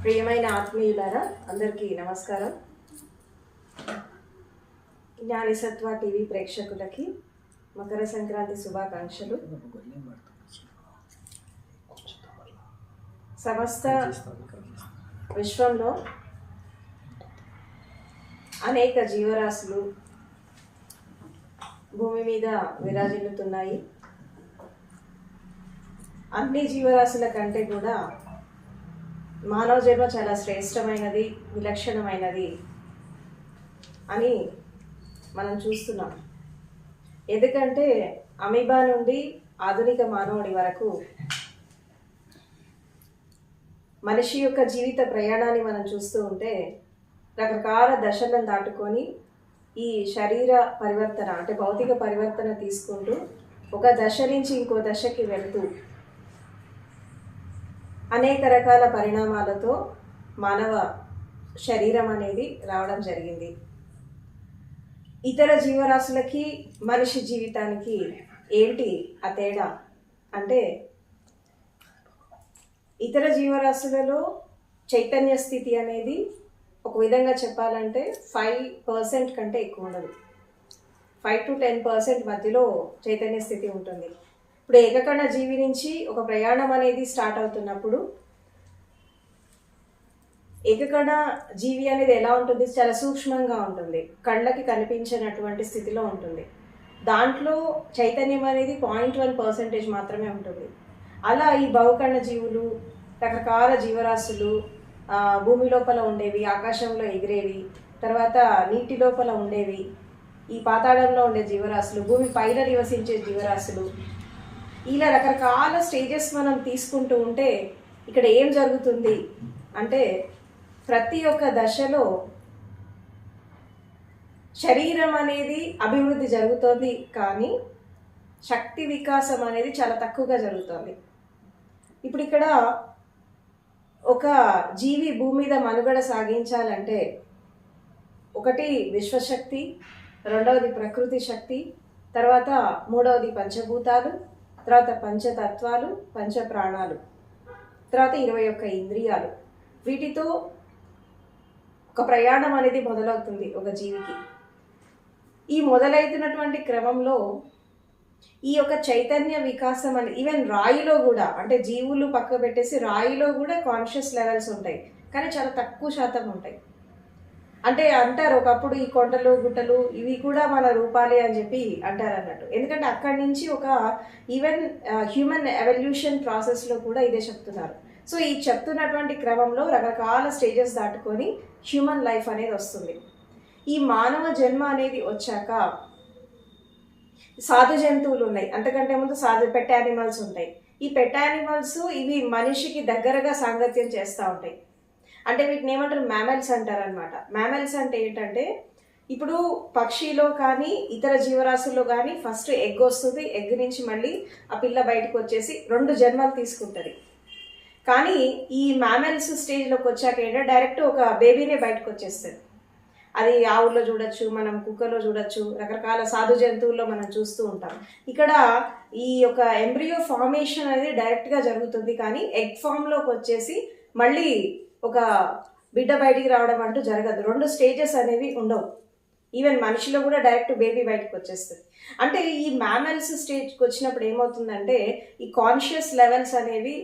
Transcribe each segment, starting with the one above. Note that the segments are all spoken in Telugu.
ప్రియమైన ఆత్మీయులారా అందరికీ నమస్కారం. జ్ఞానిసత్వ టీవీ ప్రేక్షకులకి మకర సంక్రాంతి శుభాకాంక్షలు. సమస్త విశ్వంలో అనేక జీవరాశులు భూమి మీద విరాజిల్లుతున్నాయి. అన్ని జీవరాశుల కంటే కూడా మానవ జన్మ చాలా శ్రేష్టమైనది, విలక్షణమైనది అని మనం చూస్తున్నాం. ఎందుకంటే అమీబా నుండి ఆధునిక మానవుడి వరకు మనిషి యొక్క జీవిత ప్రయాణాన్ని మనం చూస్తూ ఉంటే రకరకాల దశలను దాటుకొని ఈ శరీర పరివర్తన అంటే భౌతిక పరివర్తన తీసుకుంటూ ఒక దశ నుంచి ఇంకో దశకి వెళ్తూ అనేక రకాల పరిణామాలతో మానవ శరీరం అనేది రావడం జరిగింది. ఇతర జీవరాశులకి మనిషి జీవితానికి ఏంటి ఆ తేడా అంటే, ఇతర జీవరాశులలో చైతన్య స్థితి అనేది ఒక విధంగా చెప్పాలంటే 5% కంటే ఎక్కువ ఉండదు. 5 to 10% మధ్యలో చైతన్య స్థితి ఉంటుంది. ఇప్పుడు ఏకకణ జీవి నుంచి ఒక ప్రయాణం అనేది స్టార్ట్ అవుతున్నప్పుడు ఏకకణ జీవి అనేది ఎలా ఉంటుంది, చాలా సూక్ష్మంగా ఉంటుంది, కళ్ళకి కనిపించినటువంటి స్థితిలో ఉంటుంది. దాంట్లో చైతన్యం అనేది 0.1% మాత్రమే ఉంటుంది. అలా ఈ బహుకణ జీవులు, రకరకాల జీవరాశులు, భూమి లోపల ఉండేవి, ఆకాశంలో ఎగిరేవి, తర్వాత నీటి లోపల ఉండేవి, ఈ పాతాళంలో ఉండే జీవరాశులు, భూమి పైన నివసించే జీవరాశులు, ఇలా రకరకాల స్టేజెస్ మనం తీసుకుంటూ ఉంటే ఇక్కడ ఏం జరుగుతుంది అంటే, ప్రతి ఒక్క దశలో శరీరం అనేది అభివృద్ధి జరుగుతుంది, కానీ శక్తి వికాసం అనేది చాలా తక్కువగా జరుగుతుంది. ఇప్పుడు ఇక్కడ ఒక జీవి భూమి మీద మనుగడ సాగించాలంటే ఒకటి విశ్వశక్తి, రెండవది ప్రకృతి శక్తి, తర్వాత మూడవది పంచభూతాలు, తర్వాత పంచతత్వాలు, పంచప్రాణాలు, తర్వాత 21 ఇంద్రియాలు. వీటితో ఒక ప్రయాణం అనేది మొదలవుతుంది ఒక జీవికి. ఈ మొదలవుతున్నటువంటి క్రమంలో ఈ యొక్క చైతన్య వికాసం అని ఈవెన్ రాయిలో కూడా, అంటే జీవులు పక్క పెట్టేసి రాయిలో కూడా కాన్షియస్ లెవెల్స్ ఉంటాయి, కానీ చాలా తక్కువ శాతం ఉంటాయి. అంటే అంటారు ఒకప్పుడు ఈ కొండలు గుట్టలు ఇవి కూడా మన రూపాలే అని చెప్పి అంటారు అన్నట్టు. ఎందుకంటే అక్కడి నుంచి ఒక ఈవెన్ హ్యూమన్ ఎవల్యూషన్ ప్రాసెస్లో కూడా ఇదే చెప్తున్నారు. సో ఈ చెప్తున్నటువంటి క్రమంలో రకరకాల స్టేజెస్ దాటుకొని హ్యూమన్ లైఫ్ అనేది వస్తుంది. ఈ మానవ జన్మ అనేది వచ్చాక సాధు జంతువులు ఉన్నాయి, అంతకంటే ముందు పెట్ యానిమల్స్ ఉంటాయి. ఈ పెట్ యానిమల్స్ ఇవి మనిషికి దగ్గరగా సాంగత్యం చేస్తూ ఉంటాయి. అంటే వీటిని ఏమంటారు, మ్యామల్స్ అంటారు అనమాట. మ్యామల్స్ అంటే ఏంటంటే, ఇప్పుడు పక్షిలో కానీ ఇతర జీవరాశుల్లో కానీ ఫస్ట్ ఎగ్ వస్తుంది, ఎగ్ నుంచి మళ్ళీ ఆ పిల్ల బయటకు వచ్చేసి 2 జన్మలు తీసుకుంటుంది. కానీ ఈ మ్యామల్స్ స్టేజ్లోకి వచ్చాక ఏంటంటే డైరెక్ట్ ఒక బేబీనే బయటకు వచ్చేస్తుంది. అది ఆవుల్లో చూడొచ్చు, మనం కుక్కలో చూడొచ్చు, రకరకాల సాధు జంతువుల్లో మనం చూస్తూ ఉంటాం. ఇక్కడ ఈ యొక్క ఎంబ్రియో ఫార్మేషన్ అనేది డైరెక్ట్గా జరుగుతుంది, కానీ ఎగ్ ఫామ్లోకి వచ్చేసి మళ్ళీ ఒక బిడ్డ బయటికి రావడం అంటూ జరగదు. 2 స్టేజెస్ అనేవి ఉండవు. ఈవెన్ మనిషిలో కూడా డైరెక్ట్ బేబీ బయటకు వచ్చేస్తుంది. అంటే ఈ మ్యామల్స్ స్టేజ్కి వచ్చినప్పుడు ఏమవుతుందంటే ఈ కాన్షియస్ లెవెల్స్ అనేవి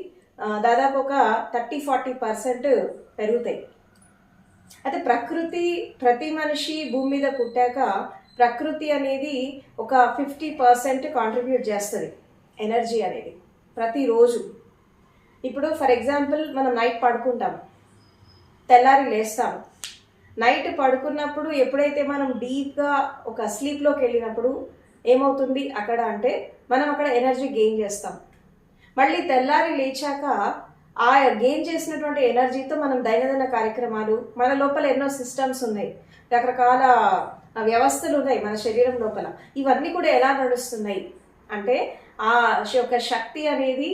దాదాపు ఒక 30-40% పెరుగుతాయి. అయితే ప్రతి మనిషి భూమి మీద పుట్టాక ప్రకృతి అనేది ఒక 50% కాంట్రిబ్యూట్ చేస్తుంది ఎనర్జీ అనేది ప్రతిరోజు. ఇప్పుడు ఫర్ ఎగ్జాంపుల్ మనం నైట్ పడుకుంటాం, తెల్లారి లేస్తాం. నైట్ పడుకున్నప్పుడు ఎప్పుడైతే మనం డీప్గా ఒక స్లీప్లోకి వెళ్ళినప్పుడు ఏమవుతుంది అక్కడ అంటే, మనం అక్కడ ఎనర్జీ గెయిన్ చేస్తాం. మళ్ళీ తెల్లారి లేచాక ఆ గెయిన్ చేసినటువంటి ఎనర్జీతో మనం దైనందిన కార్యక్రమాలు, మన లోపల ఎన్నో సిస్టమ్స్ ఉన్నాయి, రకరకాల వ్యవస్థలు ఉన్నాయి మన శరీరం లోపల. ఇవన్నీ కూడా ఎలా నడుస్తున్నాయి అంటే, ఆ యొక్క శక్తి అనేది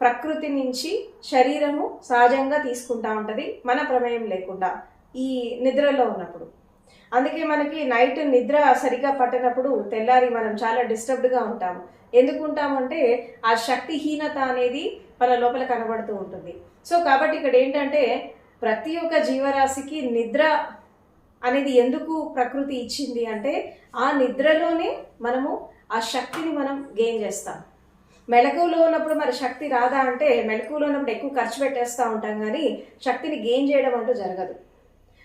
ప్రకృతి నుంచి శరీరము సహజంగా తీసుకుంటా ఉంటుంది, మన ప్రమేయం లేకుండా ఈ నిద్రలో ఉన్నప్పుడు. అందుకే మనకి నైట్ నిద్ర సరిగా పట్టనప్పుడు తెల్లారి మనం చాలా డిస్టర్బ్డ్గా ఉంటాము. ఎందుకు ఉంటామంటే ఆ శక్తిహీనత అనేది మన లోపల కనబడుతూ ఉంటుంది. సో కాబట్టి ఇక్కడ ఏంటంటే ప్రతి ఒక్క జీవరాశికి నిద్ర అనేది ఎందుకు ప్రకృతి ఇచ్చింది అంటే ఆ నిద్రలోనే మనము ఆ శక్తిని మనం గెయిన్ చేస్తాం. మెలకువలో ఉన్నప్పుడు మరి శక్తి రాదా అంటే మెలకువలో ఉన్నప్పుడు ఎక్కువ ఖర్చు పెట్టేస్తూ ఉంటాం, కానీ శక్తిని గెయిన్ చేయడం అంటూ జరగదు.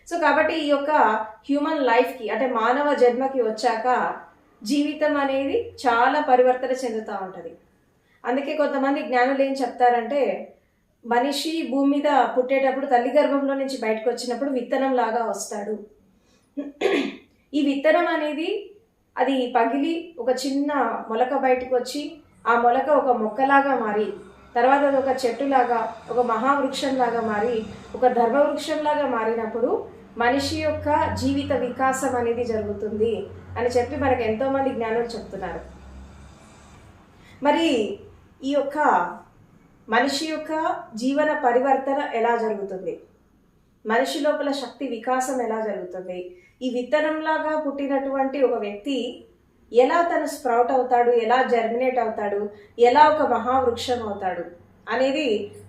సో కాబట్టి ఈ యొక్క హ్యూమన్ లైఫ్కి అంటే మానవ జన్మకి వచ్చాక జీవితం అనేది చాలా పరివర్తన చెందుతూ ఉంటుంది. అందుకే కొంతమంది జ్ఞానులు ఏం చెప్తారంటే మనిషి భూమి మీద పుట్టేటప్పుడు తల్లి గర్భంలో నుంచి బయటకు వచ్చినప్పుడు విత్తనం లాగా వస్తాడు. ఈ విత్తనం అనేది అది పగిలి ఒక చిన్న మొలక బయటకు వచ్చి ఆ మొలక ఒక మొక్కలాగా మారి తర్వాత అది ఒక చెట్టులాగా ఒక మహావృక్షంలాగా మారి ఒక ధర్మవృక్షంలాగా మారినప్పుడు మనిషి యొక్క జీవిత వికాసం అనేది జరుగుతుంది అని చెప్పి మనకు ఎంతోమంది జ్ఞానులు చెప్తున్నారు. మరి ఈ యొక్క మనిషి యొక్క జీవన పరివర్తన ఎలా జరుగుతుంది, మనిషి లోపల శక్తి వికాసం ఎలా జరుగుతుంది, ఈ విత్తనంలాగా పుట్టినటువంటి ఒక వ్యక్తి ఎలా తను స్ప్రౌట్ అవుతాడు, ఎలా జర్మినేట్ అవుతాడు, ఎలా ఒక మహావృక్షం అవుతాడు అనేది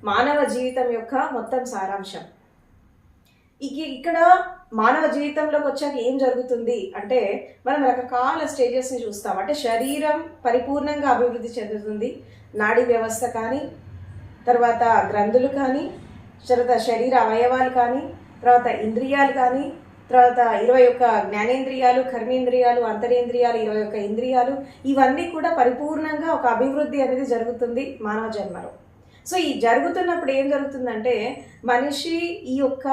మానవ జీవితం యొక్క మొత్తం సారాంశం. ఇక్కడ మానవ జీవితంలోకి వచ్చాక ఏం జరుగుతుంది అంటే మనం రకరకాల స్టేజెస్ని చూస్తాం. అంటే శరీరం పరిపూర్ణంగా అభివృద్ధి చెందుతుంది, నాడీ వ్యవస్థ కానీ, తర్వాత గ్రంథులు కానీ, తర్వాత శరీర అవయవాలు కానీ, తర్వాత ఇంద్రియాలు కానీ, తర్వాత 21 జ్ఞానేంద్రియాలు, కర్మేంద్రియాలు, అంతరేంద్రియాలు, 21 ఇంద్రియాలు, ఇవన్నీ కూడా పరిపూర్ణంగా ఒక అభివృద్ధి అనేది జరుగుతుంది మానవ జన్మలో. సో ఈ జరుగుతున్నప్పుడు ఏం జరుగుతుందంటే మనిషి ఈ యొక్క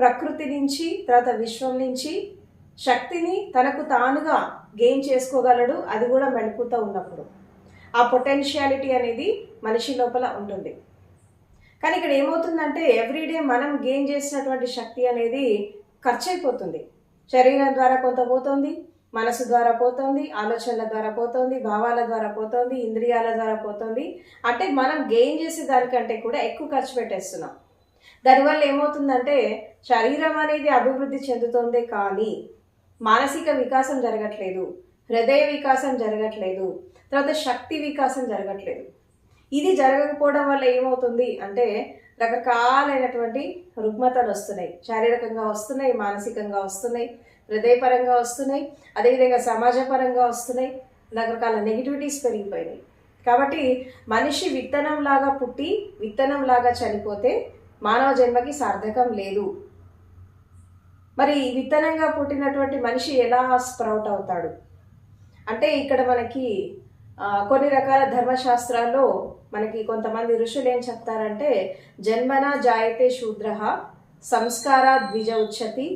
ప్రకృతి నుంచి తర్వాత విశ్వం నుంచి శక్తిని తనకు తానుగా గెయిన్ చేసుకోగలడు. అది కూడా మెళకువతో ఉన్నప్పుడు ఆ పొటెన్షియాలిటీ అనేది మనిషి లోపల ఉంటుంది. కానీ ఇక్కడ ఏమవుతుందంటే ఎవ్రీడే మనం గెయిన్ చేసినటువంటి శక్తి అనేది ఖర్చు అయిపోతుంది. శరీరం ద్వారా కొంత పోతుంది, మనసు ద్వారా పోతుంది, ఆలోచనల ద్వారా పోతుంది, భావాల ద్వారా పోతుంది, ఇంద్రియాల ద్వారా పోతుంది. అంటే మనం గెయిన్ చేసే దానికంటే కూడా ఎక్కువ ఖర్చు పెట్టేస్తున్నాం. దానివల్ల ఏమవుతుందంటే శరీరం అనేది అభివృద్ధి చెందుతుంది, కానీ మానసిక వికాసం జరగట్లేదు, హృదయ వికాసం జరగట్లేదు, తర్వాత శక్తి వికాసం జరగట్లేదు. ఇది జరగకపోవడం వల్ల ఏమవుతుంది అంటే రకరకాలైనటువంటి రుగ్మతలు వస్తున్నాయి. శారీరకంగా వస్తున్నాయి, మానసికంగా వస్తున్నాయి, హృదయపరంగా వస్తున్నాయి, అదేవిధంగా సమాజపరంగా వస్తున్నాయి. రకరకాల నెగిటివిటీస్ పెరిగిపోయినాయి. కాబట్టి మనిషి విత్తనంలాగా పుట్టి విత్తనంలాగా చనిపోతే మానవ జన్మకి సార్థకం లేదు. మరి విత్తనంగా పుట్టినటువంటి మనిషి ఎలా స్ప్రౌట్ అవుతాడు అంటే ఇక్కడ మనకి కొన్ని రకాల ధర్మశాస్త్రాల్లో మనకి కొంతమంది ఋషులు ఏం చెప్తారంటే జన్మన జాయతే శూద్రః సంస్కారాత్ ద్విజ ఉచ్యతి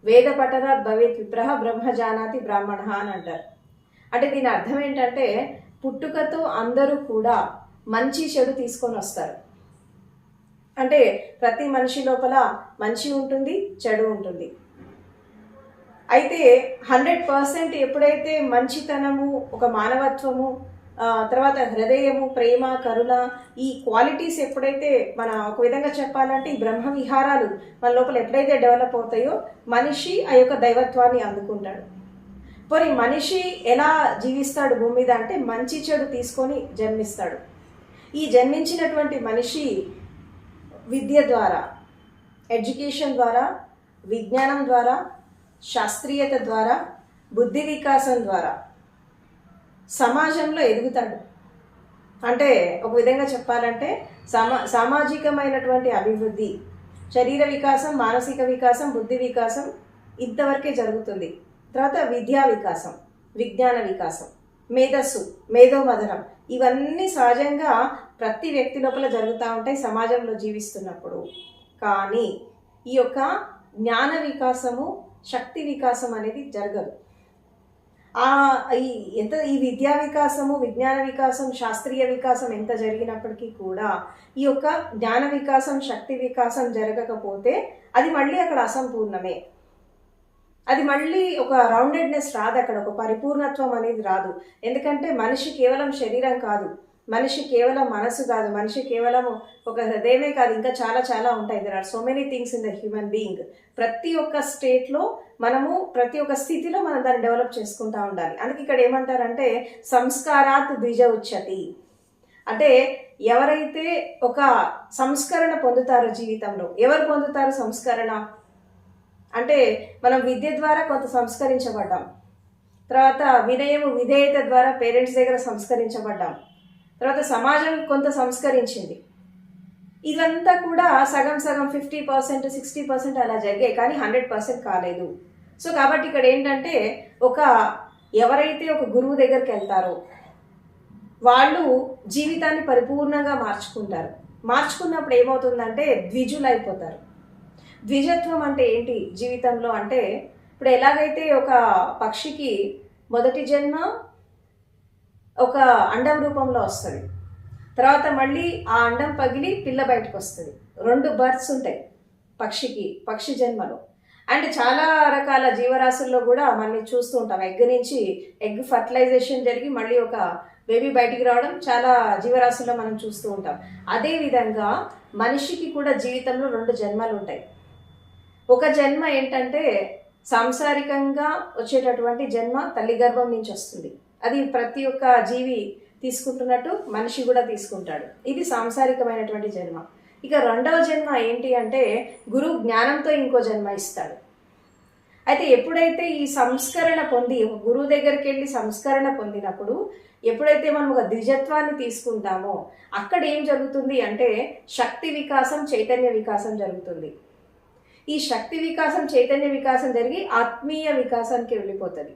వేద పఠనాత్ భవేత్ విప్రః బ్రహ్మజానాతి బ్రాహ్మణః అని అంటారు. అంటే దీని అర్థం ఏంటంటే పుట్టుకతో అందరూ కూడా మంచి చెడు తీసుకొని వస్తారు. అంటే ప్రతి మనిషి లోపల మంచి ఉంటుంది, చెడు ఉంటుంది. అయితే 100% ఎప్పుడైతే మంచితనము, ఒక మానవత్వము, తర్వాత హృదయము, ప్రేమ, కరుణ, ఈ క్వాలిటీస్ ఎప్పుడైతే మన ఒక విధంగా చెప్పాలంటే ఈ బ్రహ్మ విహారాలు మన లోపల ఎప్పుడైతే డెవలప్ అవుతాయో మనిషి ఆ యొక్క దైవత్వాన్ని అందుకుంటాడు. పోనీ మనిషి ఎలా జీవిస్తాడు భూమి మీద అంటే మంచి చెడు తీసుకొని జన్మిస్తాడు. ఈ జన్మించినటువంటి మనిషి విద్య ద్వారా, ఎడ్యుకేషన్ ద్వారా, విజ్ఞానం ద్వారా, శాస్త్రీయత ద్వారా, బుద్ధి వికాసం ద్వారా సమాజంలో ఎదుగుతాడు. అంటే ఒక విధంగా చెప్పాలంటే సామాజికమైనటువంటి అభివృద్ధి, శరీర వికాసం, మానసిక వికాసం, బుద్ధి వికాసం ఇంతవరకే జరుగుతుంది. తర్వాత విద్యా వికాసం, విజ్ఞాన వికాసం, మేధస్సు, మేధోమదనం, ఇవన్నీ సహజంగా ప్రతి వ్యక్తి లోపల జరుగుతూ ఉంటాయి సమాజంలో జీవిస్తున్నప్పుడు. కానీ ఈ యొక్క జ్ఞాన వికాసము, శక్తి వికాసం అనేది జరగదు. ఈ విద్యా వికాసము, విజ్ఞాన వికాసం, శాస్త్రీయ వికాసం ఎంత జరిగినప్పటికీ కూడా ఈ యొక్క జ్ఞాన వికాసం, శక్తి వికాసం జరగకపోతే అది మళ్ళీ అక్కడ అసంపూర్ణమే. అది మళ్ళీ ఒక రౌండెడ్నెస్ రాదు, అక్కడ ఒక పరిపూర్ణత్వం అనేది రాదు. ఎందుకంటే మనిషి కేవలం శరీరం కాదు, మనిషి కేవలం మనసు కాదు, మనిషి కేవలం ఒక హృదయమే కాదు, ఇంకా చాలా చాలా ఉంటాయి. There are so many things in the human being. ప్రతి ఒక్క స్టేట్లో మనము ప్రతి ఒక్క స్థితిలో మనం దాన్ని డెవలప్ చేసుకుంటూ ఉండాలి. అందుకే ఇక్కడ ఏమంటారంటే సంస్కారాత్ ద్విజ ఉచ్యతి. అంటే ఎవరైతే ఒక సంస్కరణ పొందుతారో జీవితంలో, ఎవరు పొందుతారు సంస్కరణ అంటే మనం విద్య ద్వారా కొంత సంస్కరించబడ్డాం, తర్వాత వినయము విధేయత ద్వారా పేరెంట్స్ దగ్గర సంస్కరించబడ్డాం, తర్వాత సమాజం కొంత సంస్కరించింది. ఇదంతా కూడా సగం సగం 50% 60% అలా జరిగాయి, కానీ 100% కాలేదు. సో కాబట్టి ఇక్కడ ఏంటంటే ఎవరైతే ఒక గురువు దగ్గరికి వెళ్తారో వాళ్ళు జీవితాన్ని పరిపూర్ణంగా మార్చుకుంటారు. మార్చుకున్నప్పుడు ఏమవుతుందంటే ద్విజులు అయిపోతారు. ద్విజత్వం అంటే ఏంటి జీవితంలో అంటే, ఇప్పుడు ఎలాగైతే ఒక పక్షికి మొదటి జన్మ ఒక అండం రూపంలో వస్తుంది, తర్వాత మళ్ళీ ఆ అండం పగిలి పిల్ల బయటకు వస్తుంది. 2 బర్త్స్ ఉంటాయి పక్షి జన్మలో. అండ్ చాలా రకాల జీవరాశుల్లో కూడా మనం చూస్తూ ఉంటాం, ఎగ్ నుంచి ఎగ్ ఫర్టిలైజేషన్ జరిగి మళ్ళీ ఒక బేబీ బయటికి రావడం చాలా జీవరాశుల్లో మనం చూస్తూ ఉంటాం. అదేవిధంగా మనిషికి కూడా జీవితంలో 2 జన్మలు ఉంటాయి. ఒక జన్మ ఏంటంటే సాంసారికంగా వచ్చేటటువంటి జన్మ, తల్లి గర్భం నుంచి వస్తుంది. అది ప్రతి ఒక్క జీవి తీసుకుంటున్నట్టు మనిషి కూడా తీసుకుంటాడు. ఇది సాంసారికమైనటువంటి జన్మ. ఇక 2వ జన్మ ఏంటి అంటే గురువు జ్ఞానంతో ఇంకో జన్మ ఇస్తాడు. అయితే ఎప్పుడైతే ఈ సంస్కరణ పొంది ఒక గురువు దగ్గరికి వెళ్ళి సంస్కరణ పొందినప్పుడు ఎప్పుడైతే మనం ఒక ద్విజత్వాన్ని తీసుకుంటామో అక్కడ ఏం జరుగుతుంది అంటే శక్తి వికాసం, చైతన్య వికాసం జరుగుతుంది. ఈ శక్తి వికాసం, చైతన్య వికాసం జరిగి ఆత్మీయ వికాసానికి వెళ్ళిపోతుంది.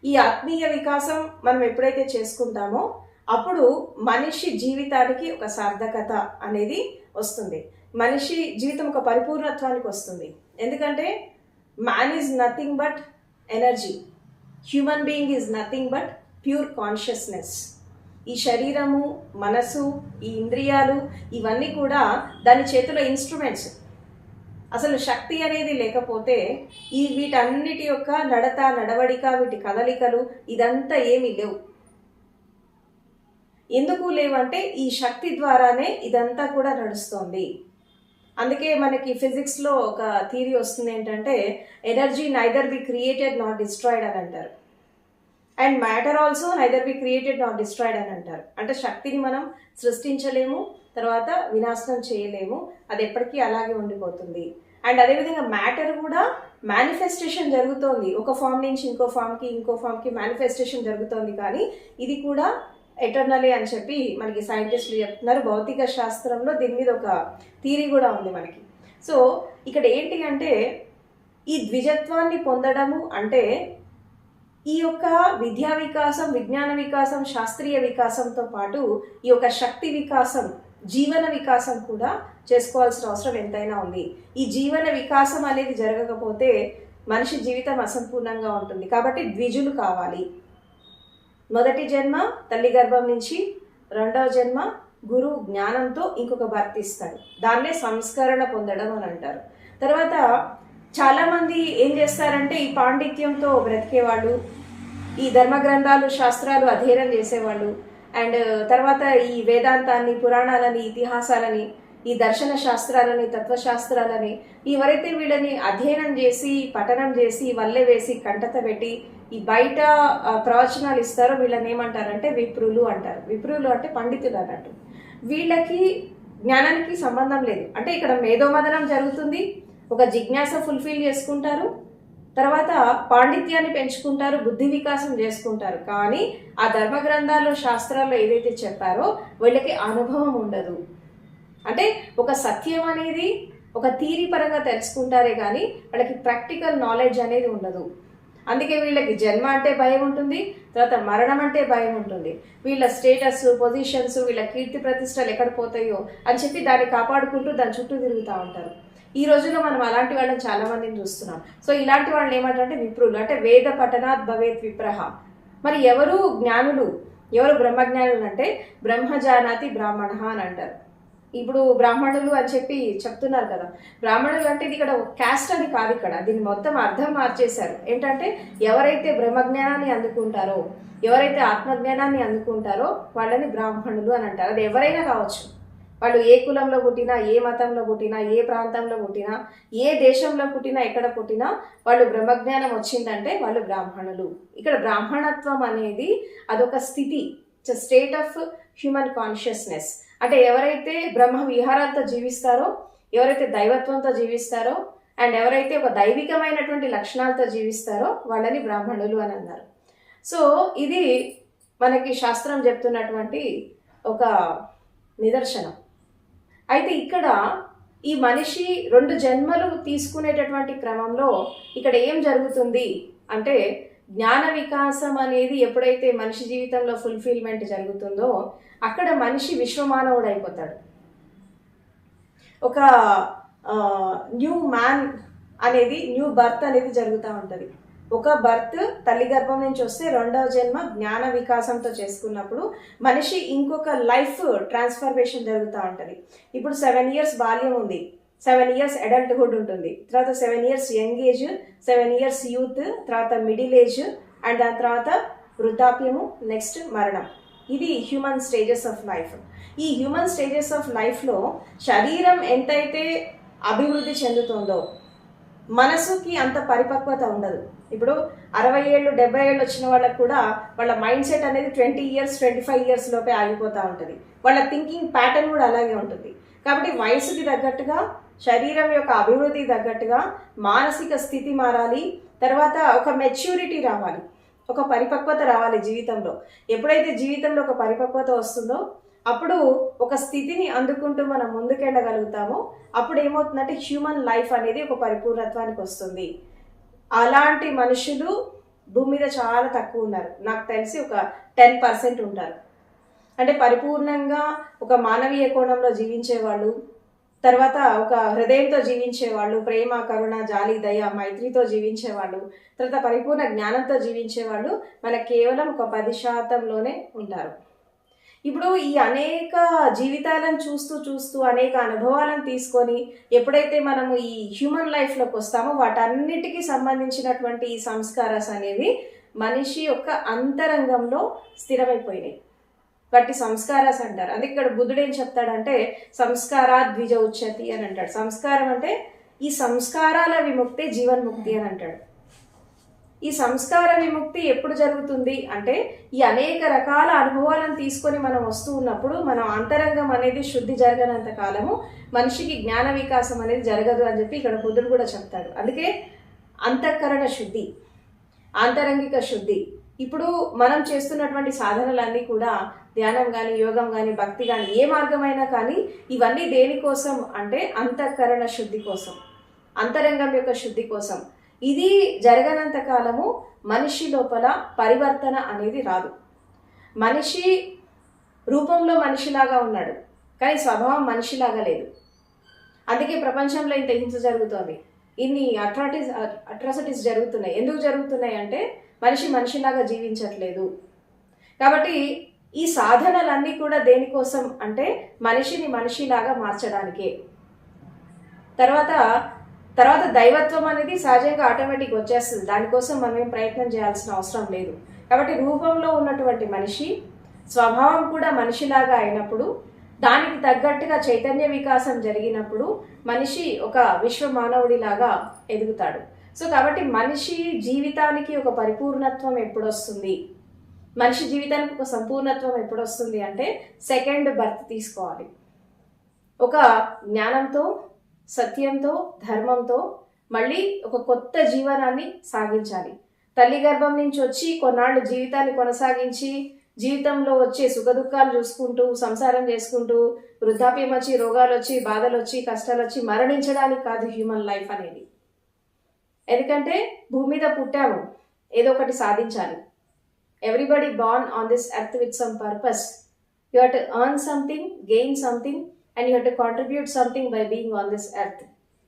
ఈ ఆత్మీయ వికాసం మనం ఎప్పుడైతే చేసుకుంటామో అప్పుడు మనిషి జీవితానికి ఒక సార్థకత అనేది వస్తుంది. మనిషి జీవితం ఒక పరిపూర్ణత్వానికి వస్తుంది. ఎందుకంటే man is nothing but energy, human being is nothing but pure consciousness. ఈ శరీరము, మనసు, ఈ ఇంద్రియాలు ఇవన్నీ కూడా దాని చేతిలో ఇన్స్ట్రుమెంట్స్. అసలు శక్తి అనేది లేకపోతే వీటన్నిటి యొక్క నడత, నడవడిక, వీటి కదలికలు ఇదంతా ఏమీ లేవు. ఎందుకు లేవంటే ఈ శక్తి ద్వారానే ఇదంతా కూడా నడుస్తుంది. అందుకే మనకి ఫిజిక్స్లో ఒక థియరీ వస్తుంది ఏంటంటే energy neither be created not destroyed అని అంటారు, and matter also neither be created not destroyed అని అంటారు. అంటే శక్తిని మనం సృష్టించలేము, తర్వాత వినాశనం చేయలేము, అది ఎప్పటికీ అలాగే ఉండిపోతుంది. అండ్ అదేవిధంగా మ్యాటర్ కూడా మేనిఫెస్టేషన్ జరుగుతోంది, ఒక ఫామ్ నుంచి ఇంకో ఫామ్కి మేనిఫెస్టేషన్ జరుగుతోంది, కానీ ఇది కూడా ఎటర్నలే అని చెప్పి మనకి సైంటిస్టులు చెప్తున్నారు. భౌతిక శాస్త్రంలో దీని మీద ఒక థియరీ కూడా ఉంది మనకి. సో ఇక్కడ ఏంటి అంటే ఈ ద్విజత్వాన్ని పొందడము అంటే ఈ యొక్క విద్యా వికాసం, విజ్ఞాన వికాసం, శాస్త్రీయ వికాసంతో పాటు ఈ యొక్క శక్తి వికాసం, జీవన వికాసం కూడా చేసుకోవాల్సిన అవసరం ఎంతైనా ఉంది. ఈ జీవన వికాసం అనేది జరగకపోతే మనిషి జీవితం అసంపూర్ణంగా ఉంటుంది. కాబట్టి ద్విజులు కావాలి. మొదటి జన్మ తల్లి గర్భం నుంచి, 2వ జన్మ గురువు జ్ఞానంతో ఇంకొక భర్త ఇస్తాడు. దాన్నే సంస్కరణ పొందడం అని అంటారు. తర్వాత చాలామంది ఏం చేస్తారంటే ఈ పాండిత్యంతో బ్రతికేవాళ్ళు, ఈ ధర్మ గ్రంథాలు, శాస్త్రాలు అధ్యయనం చేసేవాళ్ళు, అండ్ తర్వాత ఈ వేదాంతాన్ని, పురాణాలని, ఇతిహాసాలని, ఈ దర్శన శాస్త్రాలని, తత్వశాస్త్రాలని ఎవరైతే వీళ్ళని అధ్యయనం చేసి, పఠనం చేసి, వల్లె వేసి, కంటత పెట్టి ఈ బయట ప్రవచనాలు ఇస్తారో వీళ్ళని ఏమంటారంటే విప్రులు అంటారు. విప్రులు అంటే పండితులు అన్నట్టు. వీళ్ళకి జ్ఞానానికి సంబంధం లేదు. అంటే ఇక్కడ మేధోమదనం జరుగుతుంది, ఒక జిజ్ఞాస ఫుల్ఫిల్ చేసుకుంటారు, తర్వాత పాండిత్యాన్ని పెంచుకుంటారు, బుద్ధి వికాసం చేసుకుంటారు, కానీ ఆ ధర్మ గ్రంథాల్లో, శాస్త్రాల్లో ఏదైతే చెప్పారో వీళ్ళకి అనుభవం ఉండదు. అంటే ఒక సత్యం అనేది ఒక థియరీ పరంగా తెలుసుకుంటారే కానీ వాళ్ళకి ప్రాక్టికల్ నాలెడ్జ్ అనేది ఉండదు. అందుకే వీళ్ళకి జన్మ అంటే భయం ఉంటుంది, తర్వాత మరణం అంటే భయం ఉంటుంది. వీళ్ళ స్టేటస్, పొజిషన్స్, వీళ్ళ కీర్తి ప్రతిష్టలు ఎక్కడ పోతాయో అని చెప్పి దాన్ని కాపాడుకుంటూ దాని చుట్టూ తిరుగుతూ ఉంటారు. ఈ రోజుల్లో మనం అలాంటి వాళ్ళని చాలా మందిని చూస్తున్నాం. సో ఇలాంటి వాళ్ళని ఏమంటారంటే విప్రులు. అంటే వేద పఠనాత్ భవేత్ విప్రహ. మరి ఎవరు జ్ఞానులు, ఎవరు బ్రహ్మజ్ఞానులు అంటే బ్రహ్మజానాతి బ్రాహ్మణ అని అంటారు. ఇప్పుడు బ్రాహ్మణులు అని చెప్పి చెప్తున్నారు కదా, బ్రాహ్మణులు అంటే ఇది ఇక్కడ క్యాస్ట్ అని కాదు, ఇక్కడ దీన్ని మొత్తం అర్థం మార్చేశారు. ఏంటంటే ఎవరైతే బ్రహ్మజ్ఞానాన్ని అందుకుంటారో, ఎవరైతే ఆత్మజ్ఞానాన్ని అందుకుంటారో వాళ్ళని బ్రాహ్మణులు అని అంటారు. అది ఎవరైనా కావచ్చు. వాళ్ళు ఏ కులంలో పుట్టినా, ఏ మతంలో పుట్టినా, ఏ ప్రాంతంలో పుట్టినా, ఏ దేశంలో పుట్టినా, ఎక్కడ పుట్టినా వాళ్ళు బ్రహ్మజ్ఞానం వచ్చిందంటే వాళ్ళు బ్రాహ్మణులు. ఇక్కడ బ్రాహ్మణత్వం అనేది అదొక స్థితి, it's state of human consciousness. అంటే ఎవరైతే బ్రహ్మ విహారాలతో జీవిస్తారో, ఎవరైతే దైవత్వంతో జీవిస్తారో, అండ్ ఎవరైతే ఒక దైవికమైనటువంటి లక్షణాలతో జీవిస్తారో వాళ్ళని బ్రాహ్మణులు అని అన్నారు. సో ఇది మనకి శాస్త్రం చెప్తున్నటువంటి ఒక నిదర్శనం. అయితే ఇక్కడ ఈ మనిషి 2 జన్మలు తీసుకునేటటువంటి క్రమంలో ఇక్కడ ఏం జరుగుతుంది అంటే, జ్ఞాన వికాసం అనేది ఎప్పుడైతే మనిషి జీవితంలో ఫుల్ఫిల్మెంట్ జరుగుతుందో అక్కడ మనిషి విశ్వమానవుడు అయిపోతాడు. ఒక న్యూ మ్యాన్ అనేది, న్యూ బర్త్ అనేది జరుగుతూ ఉంటుంది. ఒక బర్త్ తల్లి గర్భం నుంచి వస్తే రెండవ జన్మ జ్ఞాన వికాసంతో చేసుకున్నప్పుడు మనిషి ఇంకొక లైఫ్ ట్రాన్స్ఫర్మేషన్ జరుగుతూ ఉంటుంది. ఇప్పుడు 7 years బాల్యం ఉంది, 7 years అడల్ట్హుడ్ ఉంటుంది, తర్వాత 7 years young age, 7 years youth, తర్వాత మిడిల్ ఏజ్, అండ్ దాని తర్వాత వృద్ధాప్యము, నెక్స్ట్ మరణం. ఇది హ్యూమన్ స్టేజెస్ ఆఫ్ లైఫ్. ఈ హ్యూమన్ స్టేజెస్ ఆఫ్ లైఫ్లో శరీరం ఎంతైతే అభివృద్ధి చెందుతుందో మనసుకి అంత పరిపక్వత ఉండదు. ఇప్పుడు 60 ఏళ్ళు 70 ఏళ్ళు వచ్చిన వాళ్ళకు కూడా వాళ్ళ మైండ్ సెట్ అనేది 20 years 25 years లోపే ఆగిపోతూ ఉంటుంది. వాళ్ళ థింకింగ్ ప్యాటర్న్ కూడా అలాగే ఉంటుంది. కాబట్టి వయసుకి తగ్గట్టుగా, శరీరం యొక్క అభివృద్ధికి తగ్గట్టుగా మానసిక స్థితి మారాలి. తర్వాత ఒక మెచ్యూరిటీ రావాలి, ఒక పరిపక్వత రావాలి జీవితంలో. ఎప్పుడైతే జీవితంలో ఒక పరిపక్వత వస్తుందో అప్పుడు ఒక స్థితిని అందుకుంటూ మనం ముందుకెళ్ళగలుగుతామో అప్పుడు ఏమవుతుందంటే హ్యూమన్ లైఫ్ అనేది ఒక పరిపూర్ణత్వానికి వస్తుంది. అలాంటి మనుషులు భూమి మీద చాలా తక్కువ ఉన్నారు. నాకు తెలిసి ఒక 10% ఉంటారు. అంటే పరిపూర్ణంగా ఒక మానవీయ కోణంలో జీవించేవాళ్ళు, తర్వాత ఒక హృదయంతో జీవించేవాళ్ళు, ప్రేమ, కరుణ, జాలి, దయ, మైత్రితో జీవించేవాళ్ళు, తర్వాత పరిపూర్ణ జ్ఞానంతో జీవించేవాళ్ళు మనకు కేవలం ఒక 10%లోనే ఉంటారు. ఇప్పుడు ఈ అనేక జీవితాలను చూస్తూ అనేక అనుభవాలను తీసుకొని ఎప్పుడైతే మనము ఈ హ్యూమన్ లైఫ్లోకి వస్తామో వాటన్నిటికీ సంబంధించినటువంటి ఈ సంస్కారాస్ అనేవి మనిషి యొక్క అంతరంగంలో స్థిరమైపోయినాయి. వాటి సంస్కారాస్ అంటారు. అందుకే ఇక్కడ బుద్ధుడు ఏం చెప్తాడంటే సంస్కారా ద్విజ ఉచ్యతి అని అంటాడు. సంస్కారం అంటే ఈ సంస్కారాల విముక్తి జీవన్ముక్తి అని అంటాడు. ఈ సంస్కార విముక్తి ఎప్పుడు జరుగుతుంది అంటే ఈ అనేక రకాల అనుభవాలను తీసుకొని మనం వస్తూ ఉన్నప్పుడు మనం అంతరంగం అనేది శుద్ధి జరగనంత కాలము మనిషికి జ్ఞాన వికాసం అనేది జరగదు అని చెప్పి ఇక్కడ బుద్ధుడు కూడా చెప్తాడు. అందుకే అంతఃకరణ శుద్ధి, ఆంతరంగిక శుద్ధి. ఇప్పుడు మనం చేస్తున్నటువంటి సాధనలన్నీ కూడా ధ్యానం కానీ, యోగం కానీ, భక్తి కానీ, ఏ మార్గమైనా కానీ ఇవన్నీ దేనికోసం అంటే అంతఃకరణ శుద్ధి కోసం, అంతరంగం యొక్క శుద్ధి కోసం. ఇది జరగనంత కాలము మనిషి లోపల పరివర్తన అనేది రాదు. మనిషి రూపంలో మనిషిలాగా ఉన్నాడు కానీ స్వభావం మనిషిలాగా లేదు. అందుకే ప్రపంచంలో ఇంత హింస జరుగుతోంది, ఇన్ని అట్రాసిటీస్ జరుగుతున్నాయి. ఎందుకు జరుగుతున్నాయి అంటే మనిషిలాగా జీవించట్లేదు. కాబట్టి ఈ సాధనలన్నీ కూడా దేనికోసం అంటే మనిషిని మనిషిలాగా మార్చడానికే. తర్వాత దైవత్వం అనేది సహజంగా ఆటోమేటిక్ వచ్చేస్తుంది. దానికోసం మనం ఏం ప్రయత్నం చేయాల్సిన అవసరం లేదు. కాబట్టి రూపంలో ఉన్నటువంటి మనిషి స్వభావం కూడా మనిషిలాగా అయినప్పుడు, దానికి తగ్గట్టుగా చైతన్య వికాసం జరిగినప్పుడు మనిషి ఒక విశ్వ మానవుడిలాగా ఎదుగుతాడు. సో కాబట్టి మనిషి జీవితానికి ఒక పరిపూర్ణత్వం ఎప్పుడొస్తుంది, మనిషి జీవితానికి ఒక సంపూర్ణత్వం ఎప్పుడొస్తుంది అంటే సెకండ్ బర్త్ తీసుకోవాలి. ఒక జ్ఞానంతో, సత్యంతో, ధర్మంతో మళ్ళీ ఒక కొత్త జీవనాన్ని సాగించాలి. తల్లి గర్భం నుంచి వచ్చి కొన్నాళ్ళు జీవితాన్ని కొనసాగించి జీవితంలో వచ్చే సుఖదుఖాలు చూసుకుంటూ సంసారం చేసుకుంటూ వృద్ధాప్యం వచ్చి, రోగాలు వచ్చి, బాధలు వచ్చి, కష్టాలు వచ్చి మరణించడానికి కాదు హ్యూమన్ లైఫ్ అనేది. ఎందుకంటే భూమి మీద పుట్టాము, ఏదో ఒకటి సాధించాలి. Everybody born on this earth with some purpose. You have to earn something, gain something, and you have to contribute something by being on this earth.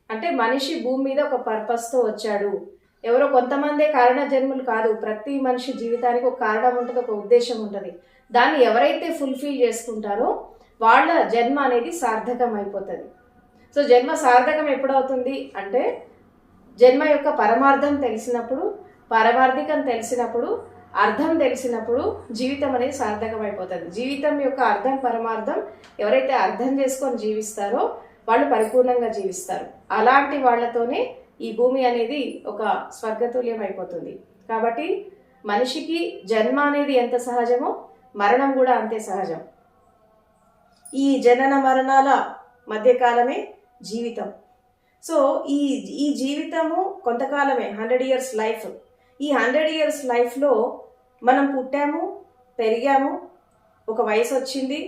అంటే మనిషి భూమి మీద ఒక పర్పస్తో వచ్చాడు. ఎవరో కొంతమందే కారణ జన్ములు కాదు. ప్రతి మనిషి జీవితానికి ఒక కారణం ఉంటుంది, ఒక ఉద్దేశం ఉంటుంది. దాన్ని ఎవరైతే ఫుల్ఫిల్ చేసుకుంటారో వాళ్ళ జన్మ అనేది సార్థకం అయిపోతుంది. సో జన్మ సార్థకం ఎప్పుడవుతుంది అంటే జన్మ యొక్క పరమార్థం తెలిసినప్పుడు, పారమార్థికం తెలిసినప్పుడు, అర్థం తెలిసినప్పుడు జీవితం అనేది సార్థకమైపోతుంది. జీవితం యొక్క అర్థం పరమార్థం ఎవరైతే అర్థం చేసుకొని జీవిస్తారో వాళ్ళు పరిపూర్ణంగా జీవిస్తారు. అలాంటి వాళ్ళతోనే ఈ భూమి అనేది ఒక స్వర్గతుల్యం అయిపోతుంది. కాబట్టి మనిషికి జన్మ అనేది ఎంత సహజమో మరణం కూడా అంతే సహజం. ఈ జనన మరణాల మధ్యకాలమే జీవితం. సో ఈ జీవితము కొంతకాలమే, 100 years లైఫ్. ఈ 100 years లైఫ్లో మనం పుట్టాము, పెరిగాము, ఒక వయసు వచ్చింది,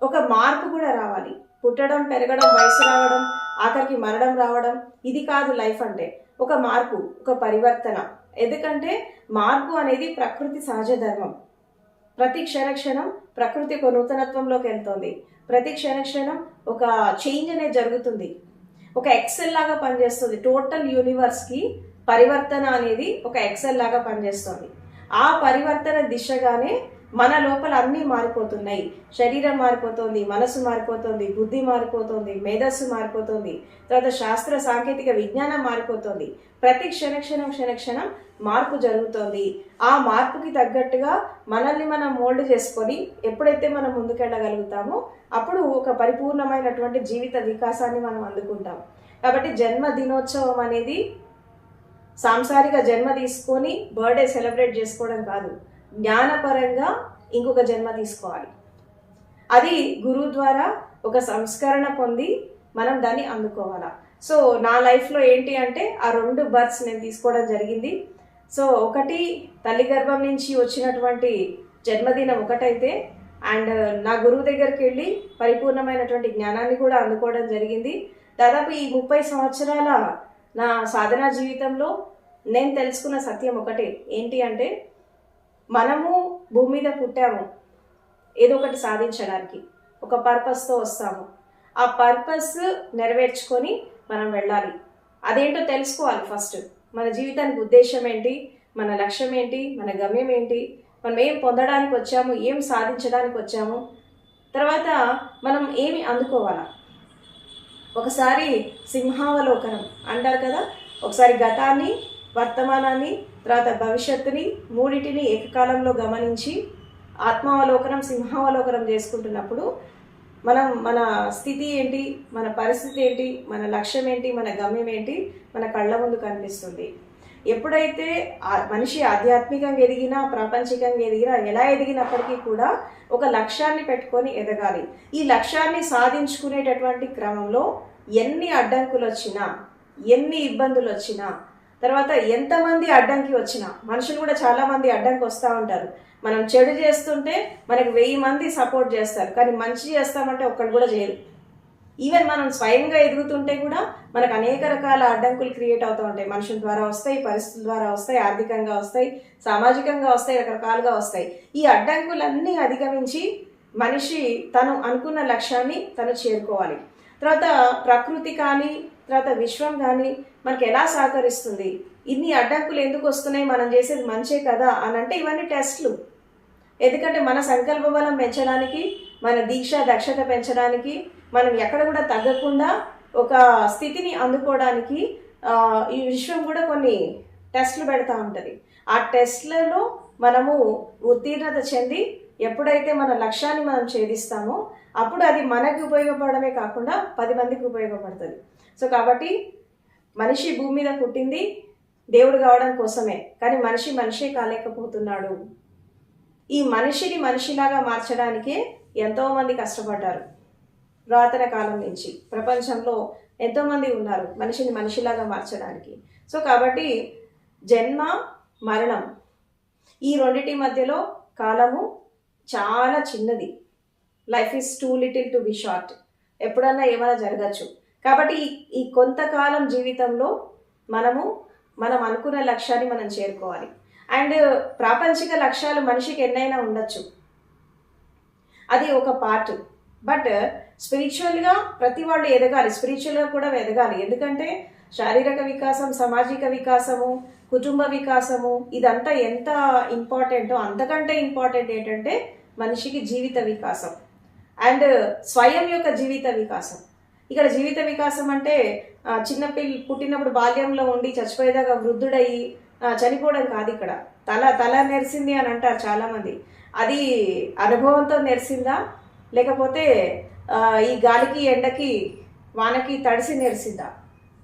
ఒక మార్పు కూడా రావాలి. పుట్టడం, పెరగడం, వయసు రావడం, ఆఖరికి మరణం రావడం, ఇది కాదు లైఫ్ అంటే. ఒక మార్పు, ఒక పరివర్తన. ఎందుకంటే మార్పు అనేది ప్రకృతి సహజ ధర్మం. ప్రతి క్షణక్షణం ప్రకృతి ఒక నూతనత్వంలోకి వెళ్తుంది. ప్రతి క్షణక్షణం ఒక చేంజ్ అనేది జరుగుతుంది. ఒక ఎక్సెల్ లాగా పనిచేస్తుంది. టోటల్ యూనివర్స్కి పరివర్తన అనేది ఒక ఎక్సెల్ లాగా పనిచేస్తుంది. ఆ పరివర్తన దిశగానే మన లోపల అన్నీ మారిపోతున్నాయి. శరీరం మారిపోతుంది, మనసు మారిపోతుంది, బుద్ధి మారిపోతుంది, మేధస్సు మారిపోతుంది, తర్వాత శాస్త్ర సాంకేతిక విజ్ఞానం మారిపోతుంది. ప్రతి క్షణక్షణం మార్పు జరుగుతోంది. ఆ మార్పుకి తగ్గట్టుగా మనల్ని మనం మోల్డ్ చేసుకొని ఎప్పుడైతే మనం ముందుకెళ్ళగలుగుతామో అప్పుడు ఒక పరిపూర్ణమైనటువంటి జీవిత వికాసాన్ని మనం అందుకుంటాం. కాబట్టి జన్మ దినోత్సవం అనేది సాంసారిక జన్మ తీసుకొని బర్త్డే సెలబ్రేట్ చేసుకోవడం కాదు, జ్ఞానపరంగా ఇంకొక జన్మ తీసుకోవాలి. అది గురువు ద్వారా ఒక సంస్కరణ పొంది మనం దాన్ని అందుకోవాలా. సో నా లైఫ్లో ఏంటి అంటే ఆ 2 బర్త్స్ నేను తీసుకోవడం జరిగింది. సో ఒకటి తల్లి గర్భం నుంచి వచ్చినటువంటి జన్మదినం ఒకటైతే, అండ్ నా గురువు దగ్గరికి వెళ్ళి పరిపూర్ణమైనటువంటి జ్ఞానాన్ని కూడా అందుకోవడం జరిగింది. దాదాపు ఈ 30 సంవత్సరాల నా సాధనా జీవితంలో నేను తెలుసుకున్న సత్యం ఒకటే, ఏంటి అంటే మనము భూమి మీద పుట్టాము ఏదో ఒకటి సాధించడానికి, ఒక పర్పస్తో వస్తాము. ఆ పర్పస్ నెరవేర్చుకొని మనం వెళ్ళాలి. అదేంటో తెలుసుకోవాలి. ఫస్ట్ మన జీవితానికి ఉద్దేశం ఏంటి, మన లక్ష్యం ఏంటి, మన గమ్యం ఏంటి, మనం ఏం పొందడానికి వచ్చాము, ఏం సాధించడానికి వచ్చాము, తర్వాత మనం ఏమి అందుకోవాలా. ఒకసారి సింహావలోకనం అంటారు కదా, ఒకసారి గతాన్ని, వర్తమానాన్ని, తర్వాత భవిష్యత్తుని మూడింటిని ఏకకాలంలో గమనించి ఆత్మావలోకనం, సింహావలోకనం చేసుకుంటున్నప్పుడు మన స్థితి ఏంటి, మన పరిస్థితి ఏంటి, మన లక్ష్యం ఏంటి, మన గమ్యం ఏంటి మన కళ్ళ ముందు కనిపిస్తుంది. ఎప్పుడైతే మనిషి ఆధ్యాత్మికంగా ఎదిగినా, ప్రాపంచికంగా ఎదిగినా, ఎలా ఎదిగినప్పటికీ కూడా ఒక లక్ష్యాన్ని పెట్టుకొని ఎదగాలి. ఈ లక్ష్యాన్ని సాధించుకునేటటువంటి క్రమంలో ఎన్ని అడ్డంకులు వచ్చినా, ఎన్ని ఇబ్బందులు వచ్చినా, తర్వాత ఎంతమంది అడ్డంకి వచ్చినా, మనుషులు కూడా చాలా మంది అడ్డంకి వస్తూ ఉంటారు. మనం చెడు చేస్తుంటే మనకు 1000 మంది సపోర్ట్ చేస్తారు, కానీ మంచి చేస్తామంటే ఒక్కడు కూడా చేయరు. ఈవెన్ మనం స్వయంగా ఎదుగుతుంటే కూడా మనకు అనేక రకాల అడ్డంకులు క్రియేట్ అవుతూ ఉంటాయి. మనుషుల ద్వారా వస్తాయి, పరిస్థితుల ద్వారా వస్తాయి, ఆర్థికంగా వస్తాయి, సామాజికంగా వస్తాయి, రకరకాలుగా వస్తాయి. ఈ అడ్డంకులన్నీ అధిగమించి మనిషి తను అనుకున్న లక్ష్యాన్ని తను చేరుకోవాలి. తర్వాత ప్రకృతి కానీ, తర్వాత విశ్వం కానీ మనకి ఎలా సహకరిస్తుంది, ఇన్ని అడ్డంకులు ఎందుకు వస్తున్నాయి, మనం చేసేది మంచే కదా అని అంటే ఇవన్నీ టెస్ట్లు. ఎందుకంటే మన సంకల్ప బలం పెంచడానికి, మన దీక్ష దక్షత పెంచడానికి, మనం ఎక్కడ కూడా తగ్గకుండా ఒక స్థితిని అందుకోవడానికి ఈ విశ్వం కూడా కొన్ని టెస్ట్లు పెడతా ఉంటుంది. ఆ టెస్ట్లలో మనము ఉత్తీర్ణత చెంది ఎప్పుడైతే మన లక్ష్యాన్ని మనం ఛేదిస్తామో అప్పుడు అది మనకి ఉపయోగపడమే కాకుండా 10 మందికి ఉపయోగపడుతుంది. సో కాబట్టి మనిషి భూమి మీద పుట్టింది దేవుడు కావడం కోసమే, కానీ మనిషే కాలేకపోతున్నాడు. ఈ మనిషిని మనిషిలాగా మార్చడానికే ఎంతోమంది కష్టపడ్డారు. పురాతన కాలం నుంచి ప్రపంచంలో ఎంతోమంది ఉన్నారు మనిషిని మనిషిలాగా మార్చడానికి. సో కాబట్టి జన్మ మరణం ఈ రెండిటి మధ్యలో కాలము చాలా చిన్నది. Life is two little to be short. ఎప్పుడన్నా ఏమైనా జరగచ్చు. కాబట్టి ఈ కొంతకాలం జీవితంలో మనం అనుకున్న లక్ష్యాన్ని మనం చేరుకోవాలి. అండ్ ప్రాపంచిక లక్ష్యాలు మనిషికి ఎన్నైనా ఉండొచ్చు, అది ఒక పార్ట్. బట్ స్పిరిచువల్గా ప్రతి వాళ్ళు ఎదగాలి, స్పిరిచువల్గా కూడా ఎదగాలి. ఎందుకంటే శారీరక వికాసం, సామాజిక వికాసము, కుటుంబ వికాసము ఇదంతా ఎంత ఇంపార్టెంటో అంతకంటే ఇంపార్టెంట్ ఏంటంటే మనిషికి జీవిత వికాసం అండ్ స్వయం యొక్క జీవిత వికాసం. ఇక్కడ జీవిత వికాసం అంటే పుట్టినప్పుడు బాల్యంలో ఉండి చచ్చిపోయేదాకా వృద్ధుడయ్యి చనిపోవడం కాదు. ఇక్కడ తల నెరిసింది అని అంటారు చాలామంది. అది అనుభవంతో నెరిసిందా, లేకపోతే ఈ గాలికి ఎండకి వానకి తడిసి నెరిసిందా,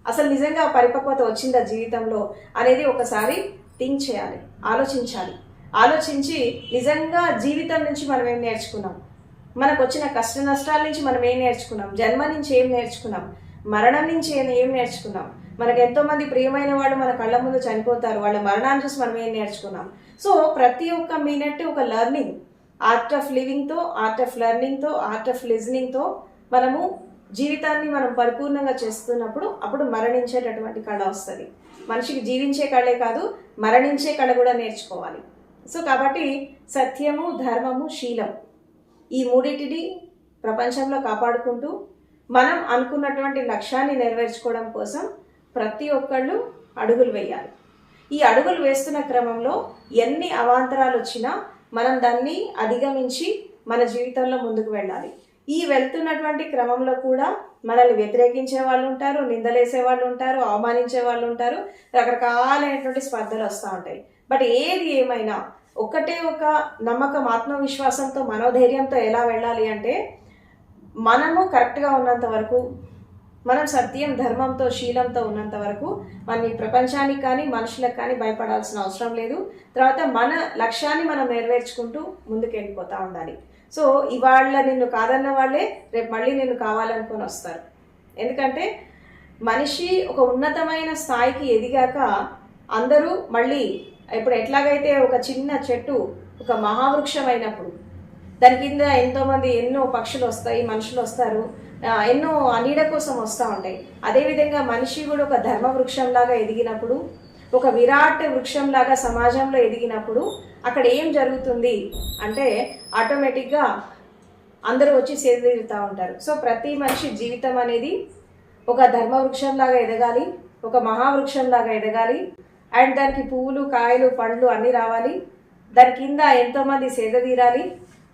అసలు నిజంగా పరిపక్వత వచ్చిందా జీవితంలో అనేది ఒకసారి థింక్ చేయాలి, ఆలోచించాలి. ఆలోచించి నిజంగా జీవితం నుంచి మనం ఏం నేర్చుకున్నాం, మనకు వచ్చిన కష్ట నష్టాల నుంచి మనం ఏం నేర్చుకున్నాం, జన్మ నుంచి ఏం నేర్చుకున్నాం, మరణం నుంచి ఏం నేర్చుకున్నాం. మనకు ఎంతోమంది ప్రియమైన వాళ్ళు మన కళ్ళ ముందు చనిపోతారు, వాళ్ళ మరణాన్ని చూసి మనం ఏం నేర్చుకున్నాం. సో ప్రతి ఒక్క మినిట్ ఒక లెర్నింగ్, ఆర్ట్ ఆఫ్ లివింగ్తో, ఆర్ట్ ఆఫ్ లెర్నింగ్తో, ఆర్ట్ ఆఫ్ లిజనింగ్తో మనము జీవితాన్ని మనం పరిపూర్ణంగా చేస్తున్నప్పుడు అప్పుడు మరణించేటటువంటి కళ వస్తుంది. మనిషికి జీవించే కళే కాదు, మరణించే కళ కూడా నేర్చుకోవాలి. సో కాబట్టి సత్యము, ధర్మము, శీలం ఈ మూడింటిని ప్రపంచంలో కాపాడుకుంటూ మనం అనుకున్నటువంటి లక్ష్యాన్ని నెరవేర్చుకోవడం కోసం ప్రతి ఒక్కళ్ళు అడుగులు వేయాలి. ఈ అడుగులు వేస్తున్న క్రమంలో ఎన్ని అవాంతరాలు వచ్చినా మనం దాన్ని అధిగమించి మన జీవితంలో ముందుకు వెళ్ళాలి. ఈ వెళ్తున్నటువంటి క్రమంలో కూడా మనల్ని వ్యతిరేకించే వాళ్ళు ఉంటారు, నిందలేసే వాళ్ళు ఉంటారు, అవమానించే వాళ్ళు ఉంటారు, రకరకాలైనటువంటి స్పర్ధలు వస్తూ ఉంటాయి. బట్ ఏది ఏమైనా ఒకటే ఒక నమ్మకం, ఆత్మవిశ్వాసంతో, మనోధైర్యంతో ఎలా వెళ్ళాలి అంటే, మనము కరెక్ట్గా ఉన్నంత వరకు, మనం సత్యం, ధర్మంతో, శీలంతో ఉన్నంత వరకు మనం ఈ ప్రపంచానికి కానీ మనుషులకు కానీ భయపడాల్సిన అవసరం లేదు. తర్వాత మన లక్ష్యాన్ని మనం నెరవేర్చుకుంటూ ముందుకు వెళ్ళిపోతూ ఉండాలి. సో ఇవాళ నిన్ను కాదన్న వాళ్ళే రేపు మళ్ళీ నిన్ను కావాలనుకొని వస్తారు. ఎందుకంటే మనిషి ఒక ఉన్నతమైన స్థాయికి ఎదిగాక అందరూ మళ్ళీ ఇప్పుడు ఎట్లాగైతే ఒక చిన్న చెట్టు ఒక మహావృక్షం అయినప్పుడు దాని కింద ఎంతోమంది ఎన్నో పక్షులు వస్తాయి, మనుషులు వస్తారు, ఎన్నో నీడ కోసం వస్తూ ఉంటాయి. అదేవిధంగా మనిషి కూడా ఒక ధర్మ వృక్షంలాగా ఎదిగినప్పుడు, ఒక విరాట్ వృక్షంలాగా సమాజంలో ఎదిగినప్పుడు అక్కడ ఏం జరుగుతుంది అంటే ఆటోమేటిక్గా అందరూ వచ్చి సేదతీరుతూ ఉంటారు. సో ప్రతి మనిషి జీవితం అనేది ఒక ధర్మ వృక్షంలాగా ఎదగాలి, ఒక మహావృక్షంలాగా ఎదగాలి. అండ్ దానికి పువ్వులు, కాయలు, పండ్లు అన్నీ రావాలి. దాని కింద ఎంతోమంది సేదతీరాలి.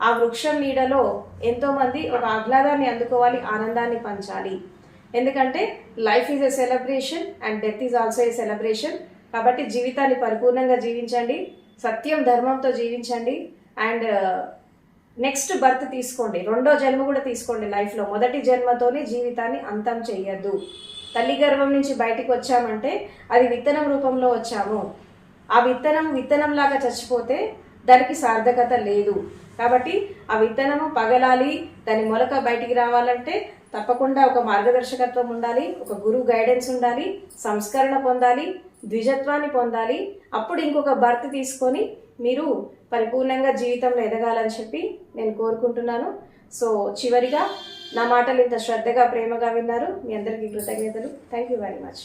ఆ వృక్షం నీడలో ఎంతోమంది ఒక ఆహ్లాదాన్ని అందుకోవాలి, ఆనందాన్ని పంచాలి. ఎందుకంటే life is a celebration and death is also a celebration. కాబట్టి జీవితాన్ని పరిపూర్ణంగా జీవించండి, సత్యం, ధర్మంతో జీవించండి. అండ్ నెక్స్ట్ బర్త్ తీసుకోండి, రెండో జన్మ కూడా తీసుకోండి లైఫ్లో. మొదటి జన్మతోనే జీవితాన్ని అంతం చెయ్యద్దు. తల్లి గర్భం నుంచి బయటికి వచ్చామంటే అది విత్తనం రూపంలో వచ్చాము. ఆ విత్తనంలాగా చచ్చిపోతే దానికి సార్థకత లేదు. కాబట్టి ఆ విత్తనము పగలాలి, దాని మొలక బయటికి రావాలంటే తప్పకుండా ఒక మార్గదర్శకత్వం ఉండాలి, ఒక గురువు గైడెన్స్ ఉండాలి, సంస్కరణ పొందాలి, ద్విజత్వాన్ని పొందాలి. అప్పుడు ఇంకొక బర్త్ తీసుకొని మీరు పరిపూర్ణంగా జీవితంలో ఎదగాలని చెప్పి నేను కోరుకుంటున్నాను. సో చివరిగా నా మాటలు ఇంత శ్రద్ధగా, ప్రేమగా విన్నారు. మీ అందరికీ కృతజ్ఞతలు. Thank you very much.